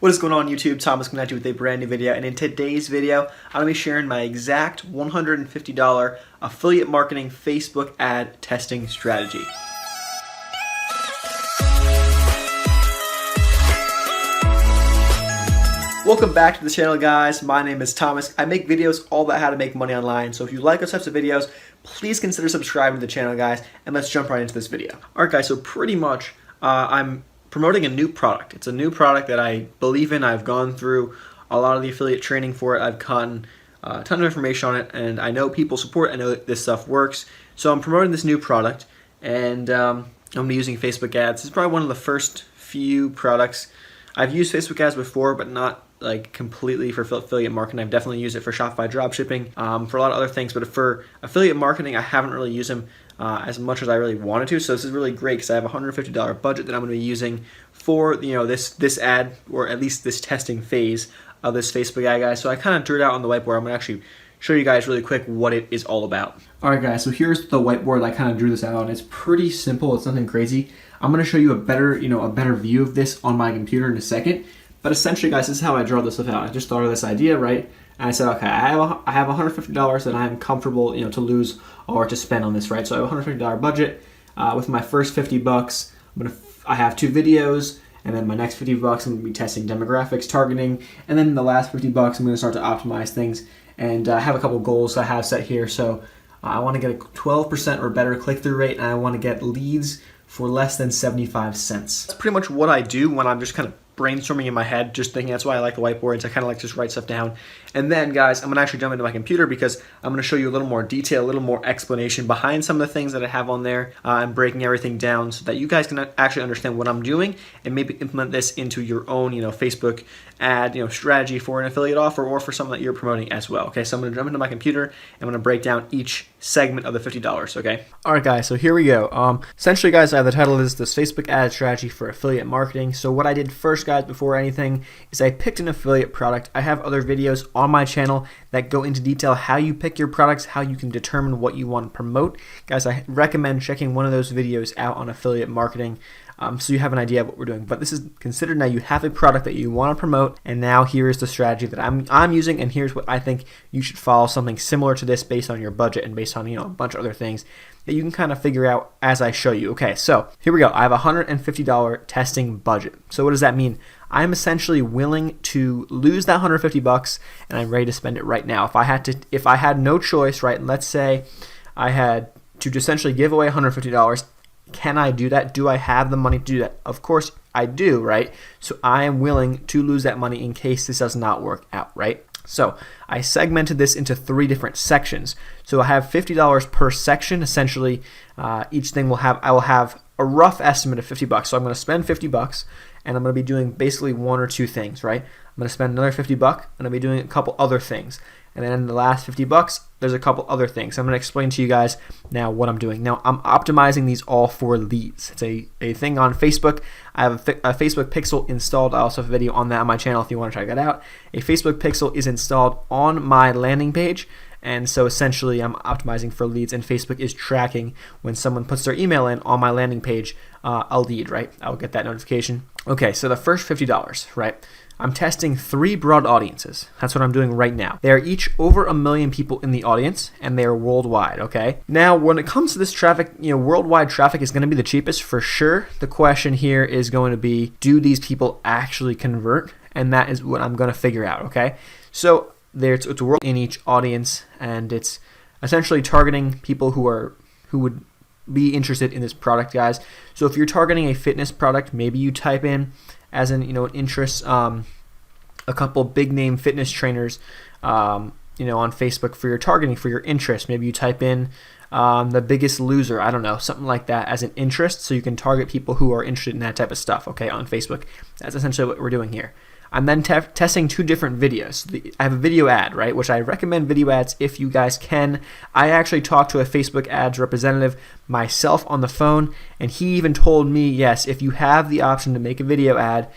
What is going on YouTube? Thomas coming at you with a brand new video, and in today's video I'm going to be sharing my exact $150 affiliate marketing Facebook ad testing strategy. Welcome back to the channel, guys. My name is Thomas. I make videos all about how to make money online, so if you like those types of videos, please consider subscribing to the channel, guys, and let's jump right into this video. Alright guys, so pretty much I'm promoting a new product. It's a new product that I believe in. I've gone through a lot of the affiliate training for it. I've gotten a ton of information on it, and I know people support it. I know that this stuff works. So I'm promoting this new product, and I'm going to be using Facebook ads. This is probably one of the first few products. I've used Facebook ads before, but not like completely for affiliate marketing. I've definitely used it for Shopify dropshipping, for a lot of other things, but for affiliate marketing, I haven't really used them as much as I really wanted to. So this is really great because I have a $150 budget that I'm going to be using for this ad, or at least this testing phase of this Facebook ad, guys. So I kind of drew it out on the whiteboard. I'm going to actually show you guys really quick what it is all about. Alright guys, so here's the whiteboard. I kind of drew this out, and it's pretty simple. It's nothing crazy. I'm going to show you a better view of this on my computer in a second. But essentially, guys, this is how I draw this stuff out. I just thought of this idea, right? And I said, okay, I have $150 that I'm comfortable, to lose or to spend on this, right? So I have a $150 budget. With my first 50 bucks, I have 2 videos, and then my next 50 bucks, I'm gonna be testing demographics, targeting, and then the last 50 bucks, I'm gonna start to optimize things. And I have a couple goals I have set here. So I want to get a 12% or better click-through rate, and I want to get leads for less than 75 cents. That's pretty much what I do when I'm just kind of brainstorming in my head, just thinking. That's why I like the whiteboards. I kind of like to just write stuff down. And then, guys, I'm going to actually jump into my computer because I'm going to show you a little more detail, a little more explanation behind some of the things that I have on there, and breaking everything down so that you guys can actually understand what I'm doing and maybe implement this into your own, Facebook ad, strategy for an affiliate offer or for something that you're promoting as well. Okay, so I'm going to jump into my computer and I'm going to break down each segment of the $50. Okay. All right, guys. So here we go. Essentially, guys, the title is this Facebook ad strategy for affiliate marketing. So what I did first, guys, before anything, is I picked an affiliate product. I have other videos on my channel that go into detail how you pick your products, how you can determine what you want to promote. Guys, I recommend checking one of those videos out on affiliate marketing, so you have an idea of what we're doing. But this is considered now you have a product that you want to promote, and now here is the strategy that I'm using, and here's what I think you should follow, something similar to this based on your budget and based on a bunch of other things that you can kind of figure out as I show you. Okay, so here we go. I have a $150 testing budget. So what does that mean? I'm essentially willing to lose that 150 bucks, and I'm ready to spend it right now. If I had no choice, right? Let's say I had to essentially give away $150. Can I do that? Do I have the money to do that? Of course I do, right? So I am willing to lose that money in case this does not work out, right? So I segmented this into 3 different sections. So I have $50 per section. Essentially, each thing I will have a rough estimate of 50 bucks. So I'm going to spend 50 bucks, and I'm going to be doing basically 1 or 2 things, right? I'm going to spend another 50 bucks, and I'll be doing a couple other things. And then in the last 50 bucks, there's a couple other things. I'm going to explain to you guys now what I'm doing. Now, I'm optimizing these all for leads. It's a thing on Facebook. I have a Facebook pixel installed. I also have a video on that on my channel if you want to check that out. A Facebook pixel is installed on my landing page. And so essentially I'm optimizing for leads, and Facebook is tracking when someone puts their email in on my landing page, a lead, right? I'll get that notification. Okay, so the first $50, right? I'm testing 3 broad audiences. That's what I'm doing right now. They are each over 1 million people in the audience, and they are worldwide, okay? Now, when it comes to this traffic, worldwide traffic is going to be the cheapest for sure. The question here is going to be, do these people actually convert? And that is what I'm going to figure out, okay? So it's a world in each audience, and it's essentially targeting people who would be interested in this product, guys. So if you're targeting a fitness product, maybe you type in as an interest a couple big name fitness trainers on Facebook for your targeting for your interest. Maybe you type in The Biggest Loser, I don't know, something like that as an interest, so you can target people who are interested in that type of stuff, okay, on Facebook. That's essentially what we're doing here. I'm then testing 2 different videos. I have a video ad, right, which I recommend video ads if you guys can. I actually talked to a Facebook ads representative myself on the phone, and he even told me, yes, if you have the option to make a video ad,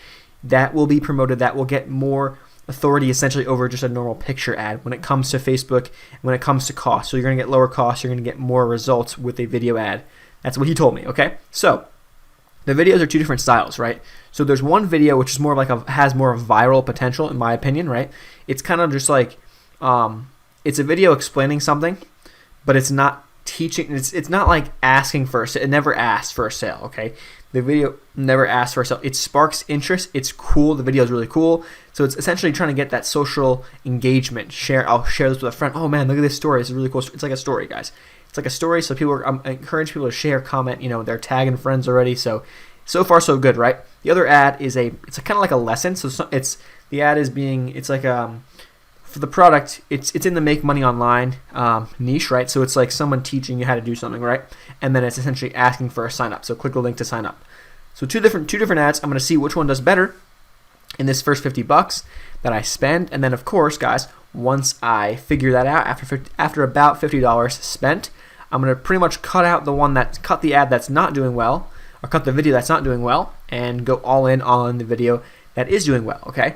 that will be promoted. That will get more authority essentially over just a normal picture ad when it comes to Facebook, when it comes to cost. So you're going to get lower costs, you're going to get more results with a video ad. That's what he told me, okay? So the videos are two different styles, right? So there's one video which is more like has more viral potential, in my opinion, right? It's kind of just like it's a video explaining something, but it's not teaching. It's not like asking for a sale. It never asks for a sale. Okay, the video never asks for a sale. It sparks interest. It's cool. The video is really cool. So it's essentially trying to get that social engagement. I'll share this with a friend. Oh man, look at this story. It's a really cool. It's like a story, guys. It's like a story. So I encourage people to share, comment. You know, they're tagging friends already. So far so good, right? The other ad is it's kind of like a lesson. So it's the ad is being it's like for the product, it's in the make money online niche, right? So it's like someone teaching you how to do something, right? And then it's essentially asking for a sign up. So click the link to sign up. So two different ads. I'm going to see which one does better in this first $50 that I spend, and then of course, guys, once I figure that out after about $50 spent, I'm going to pretty much cut the ad that's not doing well, or cut the video that's not doing well, and go all in on the video that is doing well. Okay.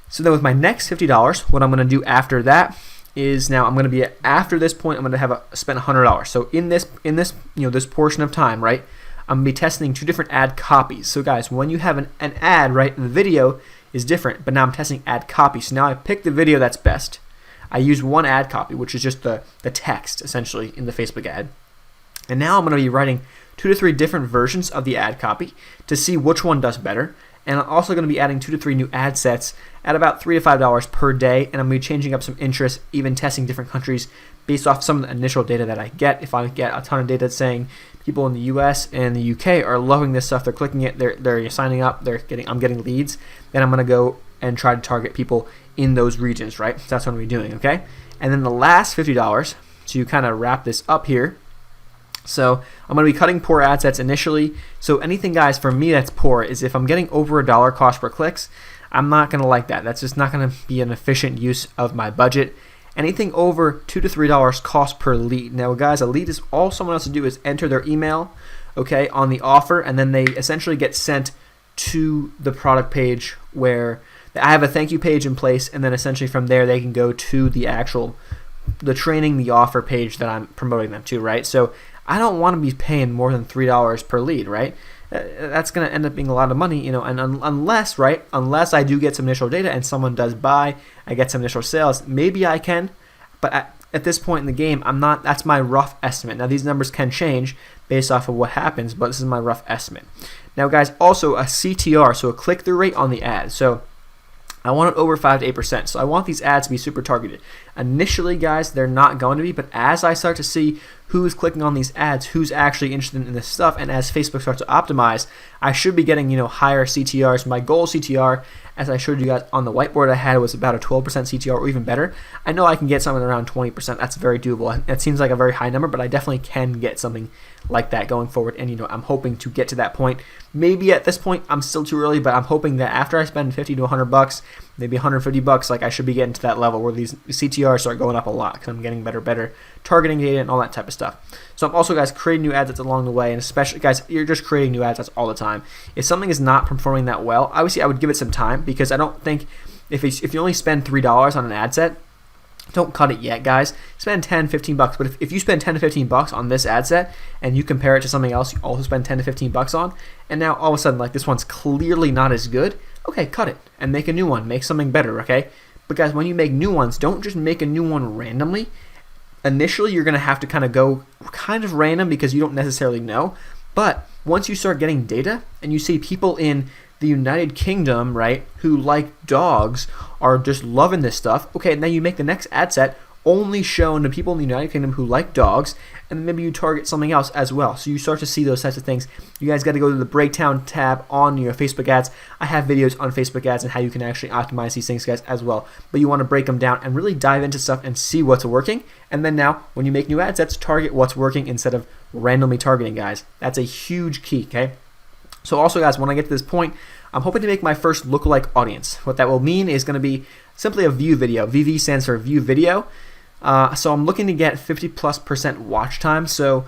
So then with my next $50, what I'm going to do after that is now I'm going to be after this point I'm going to have spent $100. So in this this portion of time, right, I'm going to be testing two different ad copies. So guys, when you have an ad, right, the video is different, but now I'm testing ad copy. So now I pick the video that's best. I use one ad copy, which is just the text essentially in the Facebook ad. And now I'm going to be writing 2 to 3 different versions of the ad copy to see which one does better. And I'm also going to be adding 2 to 3 new ad sets at about $3 to $5 per day. And I'm going to be changing up some interests, even testing different countries based off some of the initial data that I get. If I get a ton of data saying people in the US and the UK are loving this stuff, they're clicking it, they're signing up, I'm getting leads, then I'm going to go and try to target people in those regions, right? So that's what I'm going to be doing, okay? And then the last $50 to kind of wrap this up here. So I'm going to be cutting poor ad sets initially. So anything, guys, for me that's poor is if I'm getting over $1 cost per clicks, I'm not going to like that. That's just not going to be an efficient use of my budget. Anything over $2 to $3 cost per lead. Now, guys, a lead is all someone else to do is enter their email, okay, on the offer, and then they essentially get sent to the product page where I have a thank you page in place, and then essentially from there they can go to the training, the offer page that I'm promoting them to, right? So I don't want to be paying more than $3 per lead, right? That's going to end up being a lot of money, you know, and unless I do get some initial data and someone does buy, I get some initial sales, maybe I can, but at this point in the game, that's my rough estimate. Now, these numbers can change based off of what happens, but this is my rough estimate. Now, guys, also a CTR, so a click-through rate on the ad. So I want it over 5 to 8%. So I want these ads to be super targeted. Initially, guys, they're not going to be, but as I start to see who's clicking on these ads, who's actually interested in this stuff, and as Facebook starts to optimize, I should be getting, higher CTRs. My goal CTR, as I showed you guys on the whiteboard I had, was about a 12% CTR or even better. I know I can get something around 20%. That's very doable. It seems like a very high number, but I definitely can get something like that going forward, and I'm hoping to get to that point. Maybe at this point I'm still too early, but I'm hoping that after I spend $50 to $100, maybe $150, like I should be getting to that level where these CTRs start going up a lot because I'm getting better targeting data and all that type of stuff. So I'm also, guys, creating new ad sets along the way, and especially, guys, you're just creating new ad sets all the time. If something is not performing that well, obviously I would give it some time, because I don't think if you only spend $3 on an ad set, don't cut it yet, guys. Spend $10, $15. But if you spend $10 to $15 on this ad set and you compare it to something else you also spend $10 to $15 on, and now all of a sudden, like, this one's clearly not as good, okay, cut it and make a new one. Make something better, okay? But guys, when you make new ones, don't just make a new one randomly. Initially, you're going to have to kind of go kind of random because you don't necessarily know. But once you start getting data and you see people in the United Kingdom, right, who like dogs, are just loving this stuff, okay, and then you make the next ad set only shown to people in the United Kingdom who like dogs, and maybe you target something else as well. So you start to see those types of things. You guys got to go to the breakdown tab on your Facebook ads. I have videos on Facebook ads and how you can actually optimize these things, guys, as well. But you want to break them down and really dive into stuff and see what's working. And then now, when you make new ad sets, target what's working instead of randomly targeting, guys. That's a huge key, okay? So also, guys, when I get to this point, I'm hoping to make my first lookalike audience. What that will mean is going to be simply a view video. VV stands for view video. So I'm looking to get 50+% watch time. So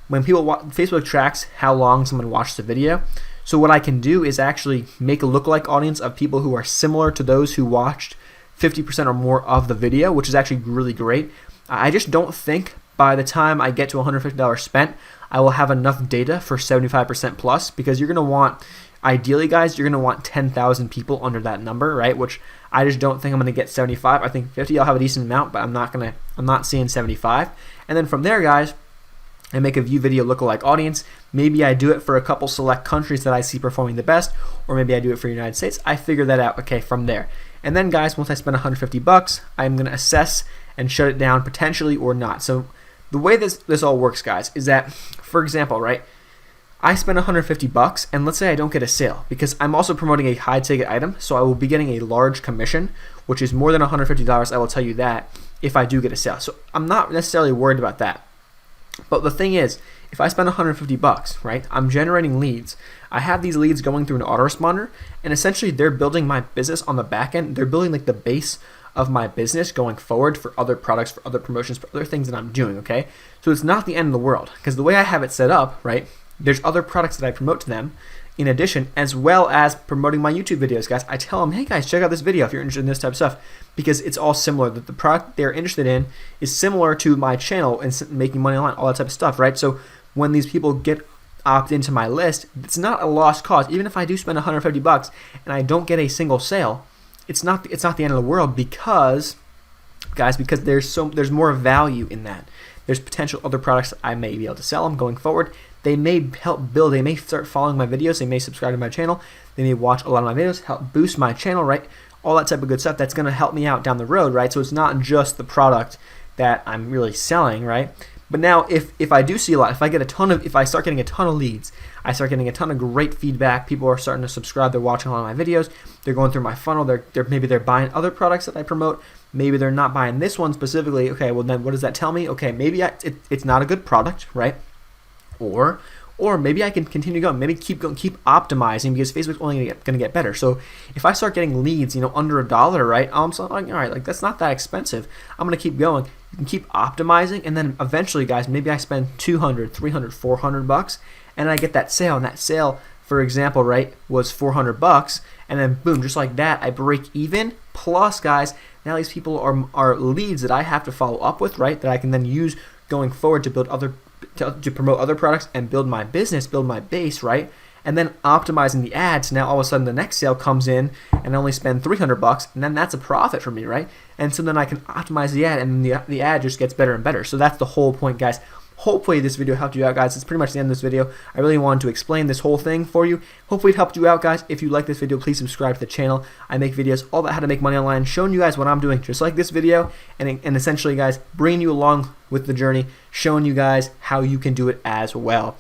when people Facebook tracks how long someone watched the video. So what I can do is actually make a lookalike audience of people who are similar to those who watched 50% or more of the video, which is actually really great. I just don't think by the time I get to $150 spent, I will have enough data for 75% plus, because you're going to want, ideally guys, you're going to want 10,000 people under that number, right? Which I just don't think I'm going to get 75. I think 50 I'll have a decent amount, but I'm not seeing 75. And then from there, guys, I make a view video lookalike audience. Maybe I do it for a couple select countries that I see performing the best, or maybe I do it for the United States. I figure that out, okay, from there. And then guys, once I spend 150 bucks, I'm going to assess and shut it down potentially or not. So the way this all works, guys, is that, for example, right, I spend 150 bucks, and let's say I don't get a sale, because I'm also promoting a high ticket item, so I will be getting a large commission, which is more than $150, I will tell you that, if I do get a sale. So I'm not necessarily worried about that. But the thing is, if I spend 150 bucks, right, I'm generating leads. I have these leads going through an autoresponder, and essentially they're building my business on the back end. They're building like the base of my business going forward for other products, for other promotions, for other things that I'm doing, okay? So it's not the end of the world, because the way I have it set up, right, there's other products that I promote to them in addition, as well as promoting my YouTube videos, guys. I tell them, hey guys, check out this video if you're interested in this type of stuff, because it's all similar. That the product they're interested in is similar to my channel and making money online, all that type of stuff, right? So when these people opt into my list, it's not a lost cause. Even if I do spend 150 bucks and I don't get a single sale, it's not the end of the world, because guys, because there's more value in that. There's potential other products that I may be able to sell them going forward. They may help build, they may start following my videos, they may subscribe to my channel, they may watch a lot of my videos, help boost my channel, right? All that type of good stuff that's going to help me out down the road, right? So it's not just the product that I'm really selling, right? But now if I do see a lot, if I start getting a ton of leads, I start getting a ton of great feedback, people are starting to subscribe, they're watching a lot of my videos, they're going through my funnel, maybe they're buying other products that I promote, maybe they're not buying this one specifically. Okay, well then what does that tell me? Okay, maybe it's not a good product, right? Or maybe I can continue going, maybe keep optimizing, because Facebook's only going to get better. So if I start getting leads, under $1, right, I'm like, all right, like that's not that expensive. I'm going to keep going. You can keep optimizing, and then eventually, guys, maybe I spend 200, 300, 400 bucks, and I get that sale. And that sale, for example, right, was 400 bucks, and then boom, just like that, I break even. Plus, guys, now these people are leads that I have to follow up with, right, that I can then use going forward to build to promote other products and build my business, build my base, right? And then optimizing the ads. Now all of a sudden the next sale comes in and I only spend 300 bucks, and then that's a profit for me, right? And so then I can optimize the ad, and the ad just gets better and better. So that's the whole point, guys. Hopefully this video helped you out, guys. It's pretty much the end of this video. I really wanted to explain this whole thing for you. Hopefully it helped you out, guys. If you like this video, please subscribe to the channel. I make videos all about how to make money online, showing you guys what I'm doing, just like this video, and essentially, guys, bringing you along with the journey, showing you guys how you can do it as well.